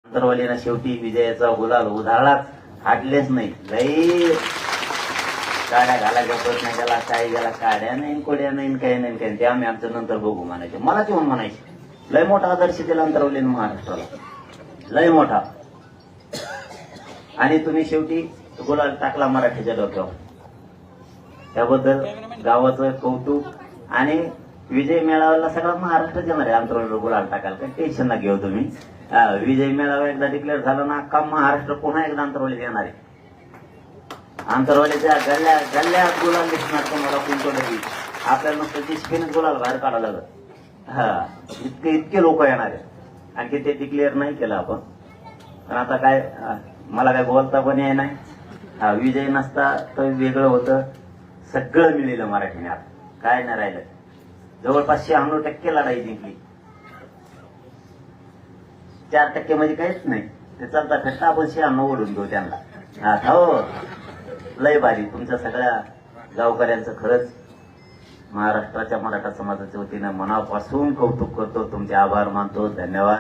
अंतरवालीनं शेवटी विजयाचा गुलाल उधळलाच, हाटलेच नाही. लई काड्या घालायचा प्रश्न गेला, काय गेला, काड्या नाही, कोड्या नाही, काही नाही, काही ते आम्ही आमचं नंतर बघू म्हणायचे. मलाच येऊन म्हणायचे. लय मोठा आदर्श दिला अंतरवलीनं महाराष्ट्राला, लय मोठा. आणि तुम्ही शेवटी गुलाल टाकला मराठीच्या डोक्यावर. त्याबद्दल गावाचं कौतुक. आणि विजय मेळाव्याला सगळा महाराष्ट्र येणार आहे अंतरवलीला गुलाल टाकायला, काही टेन्शन ना घेऊ तुम्ही. विजय मेळावा एकदा डिक्लेअर झाला ना, अख्खा महाराष्ट्र पुन्हा एकदा अंतरवलीत येणार आहे. अंतरवलीच्या गल्ल्या गल्ल्यात गुलाल दिसणार तुम्हाला कोणतोही. आपल्याला नुसतं दिसकीने गुलाल बाहेर काढायला लागत. इतके लोक येणार आहे. आणखी ते डिक्लेअर नाही केलं आपण, पण आता काय मला काय बोलता पण येत नाही. विजय नसता तर वेगळं होतं. सगळं मिळेलं मराठीने. आता काय नाही राहिलं. जवळपास 96% लढाई जिंकली. 4% म्हणजे काहीच नाही. ते चालता फिरता आपण 96 ओढून घेऊ त्यांना. हो, लय भारी. तुमच्या सगळ्या गावकऱ्यांचं खरंच महाराष्ट्राच्या मराठा समाजाच्या वतीनं मनापासून कौतुक करतो. तुमचे आभार मानतो. धन्यवाद.